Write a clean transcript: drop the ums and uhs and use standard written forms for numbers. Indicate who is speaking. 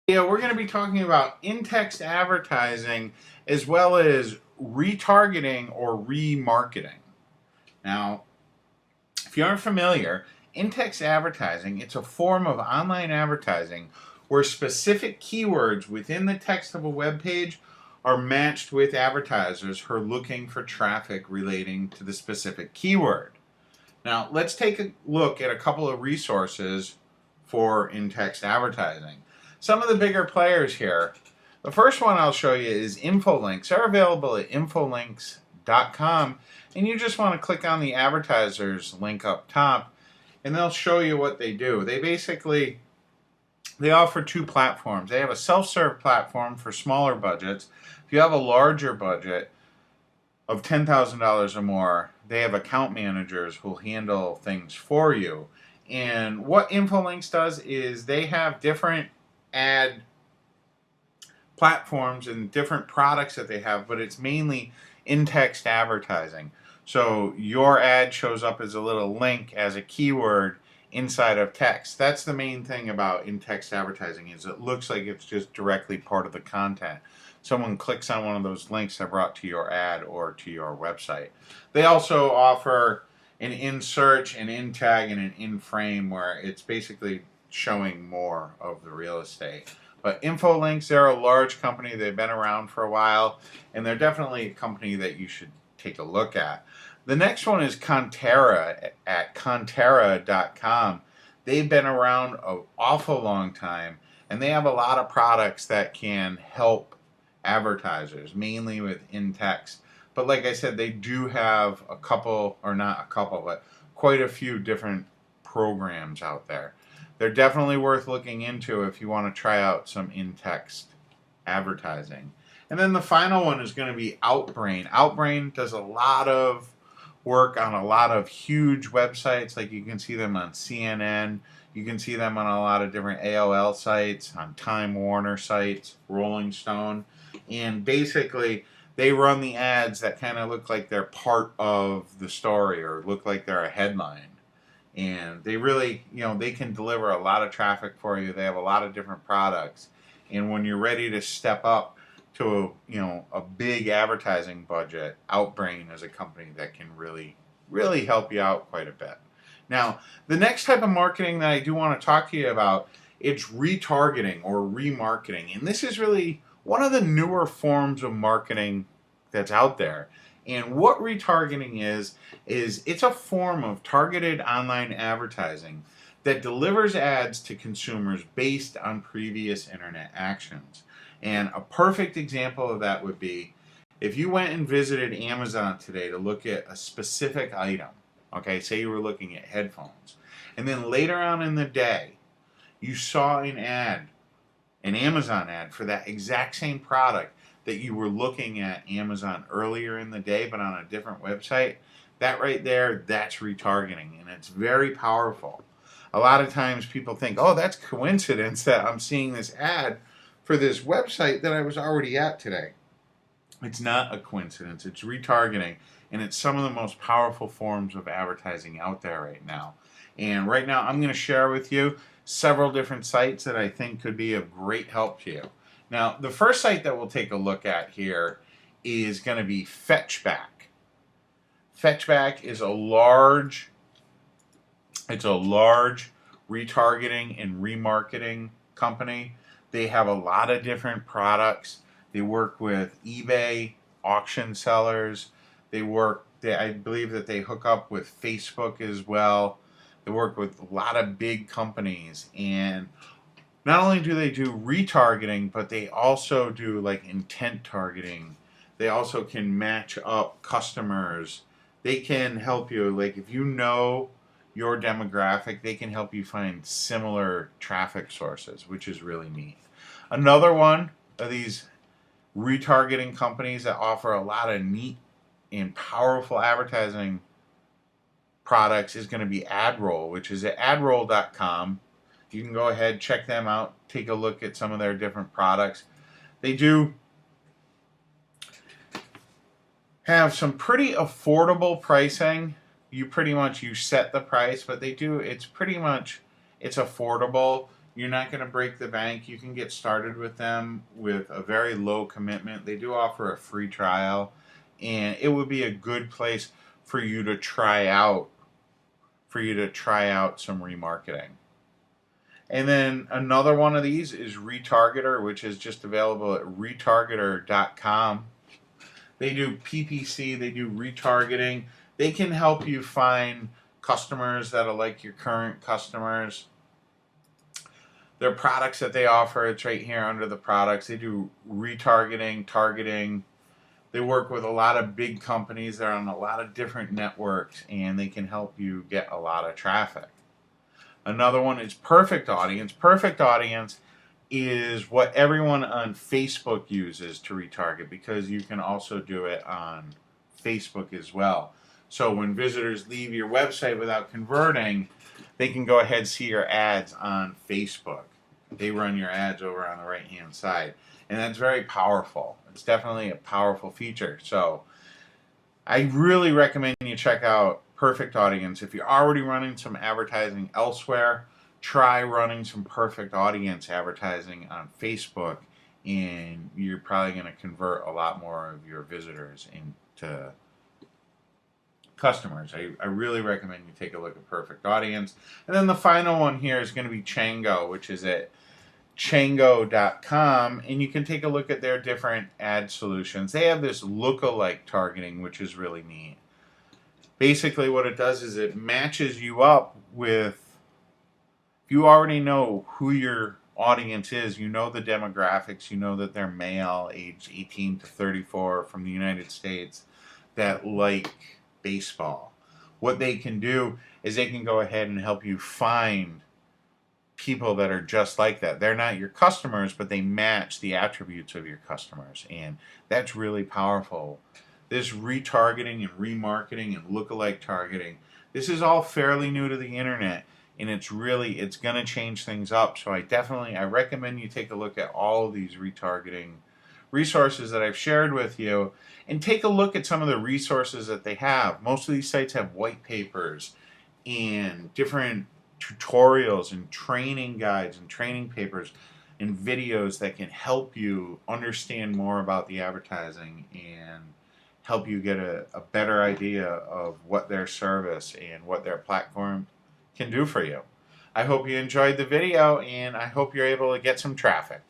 Speaker 1: Yeah, we're going to be talking about in-text advertising as well as retargeting or remarketing. Now, if you aren't familiar, in-text advertising, it's a form of online advertising where specific keywords within the text of a web page are matched with advertisers who are looking for traffic relating to the specific keyword. Now, let's take a look at a couple of resources for in-text advertising. Some of the bigger players here. The first one I'll show you is Infolinks. They're available at infolinks.com, and you just want to click on the advertisers link up top, and they'll show you what they do. They offer two platforms. They have a self-serve platform for smaller budgets. If you have a larger budget of $10,000 or more, they have account managers who will handle things for you. And what Infolinks does is they have different ad platforms and different products that they have, but it's mainly in-text advertising. So your ad shows up as a little link, as a keyword inside of text. That's the main thing about in-text advertising, is it looks like it's just directly part of the content. Someone clicks on one of those links, they're brought to your ad or to your website. They also offer an in-search, an in-tag, and an in-frame, where it's basically showing more of the real estate. But Infolinks, they're a large company. They've been around for a while, and they're definitely a company that you should take a look at. The next one is Conterra at Conterra.com. They've been around an awful long time, and they have a lot of products that can help advertisers, mainly with in-text. But like I said, they do have a couple, or not a couple, but quite a few different programs out there. They're definitely worth looking into if you want to try out some in-text advertising. And then the final one is going to be Outbrain. Outbrain does a lot of work on a lot of huge websites. Like you can see them on CNN. You can see them on a lot of different AOL sites, on Time Warner sites, Rolling Stone. And basically, they run the ads that kind of look like they're part of the story or look like they're a headline. And they really, they can deliver a lot of traffic for you. They have a lot of different products. And when you're ready to step up to a big advertising budget, Outbrain is a company that can really, really help you out quite a bit. Now, the next type of marketing that I do want to talk to you about, it's retargeting or remarketing. And this is really one of the newer forms of marketing that's out there. And what retargeting is it's a form of targeted online advertising that delivers ads to consumers based on previous internet actions. And a perfect example of that would be if you went and visited Amazon today to look at a specific item, okay, say you were looking at headphones, and then later on in the day, you saw an Amazon ad for that exact same product that you were looking at Amazon earlier in the day, but on a different website, that right there, that's retargeting, and it's very powerful. A lot of times people think, oh, that's coincidence that I'm seeing this ad for this website that I was already at today. It's not a coincidence. It's retargeting, and it's some of the most powerful forms of advertising out there right now. And right now, I'm going to share with you several different sites that I think could be of great help to you. Now, the first site that we'll take a look at here is going to be Fetchback. Fetchback is a large retargeting and remarketing company. They have a lot of different products. They work with eBay auction sellers. I believe that they hook up with Facebook as well. They work with a lot of big companies, and not only do they do retargeting, but they also do like intent targeting. They also can match up customers. They can help you, like if you know your demographic, they can help you find similar traffic sources, which is really neat. Another one of these retargeting companies that offer a lot of neat and powerful advertising products is going to be AdRoll, which is at adroll.com. You can go ahead, check them out, take a look at some of their different products. They do have some pretty affordable pricing. You set the price, but it's affordable. You're not going to break the bank. You can get started with them with a very low commitment. They do offer a free trial, and it would be a good place for you to try out some remarketing. And then another one of these is Retargeter, which is just available at retargeter.com. They do PPC, they do retargeting. They can help you find customers that are like your current customers. Their products that they offer, it's right here under the products. They do retargeting, targeting. They work with a lot of big companies. They're on a lot of different networks, and they can help you get a lot of traffic. Another one is Perfect Audience. Perfect Audience is what everyone on Facebook uses to retarget, because you can also do it on Facebook as well. So when visitors leave your website without converting, they can go ahead and see your ads on Facebook. They run your ads over on the right-hand side. And that's very powerful. It's definitely a powerful feature. So I really recommend you check out Perfect Audience. If you're already running some advertising elsewhere, try running some Perfect Audience advertising on Facebook, and you're probably going to convert a lot more of your visitors into customers. I really recommend you take a look at Perfect Audience. And then the final one here is going to be Chango, which is at chango.com, and you can take a look at their different ad solutions. They have this lookalike targeting, which is really neat. Basically what it does is it matches you up with, if you already know who your audience is, you know the demographics, you know that they're male, aged 18 to 34 from the United States, that like baseball. What they can do is they can go ahead and help you find people that are just like that. They're not your customers, but they match the attributes of your customers, and that's really powerful. This retargeting and remarketing and lookalike targeting, this is all fairly new to the internet, and it's going to change things up. So I recommend you take a look at all of these retargeting resources that I've shared with you, and take a look at some of the resources that they have. Most of these sites have white papers and different tutorials and training guides and training papers and videos that can help you understand more about the advertising and help you get a better idea of what their service and what their platform can do for you. I hope you enjoyed the video, and I hope you're able to get some traffic.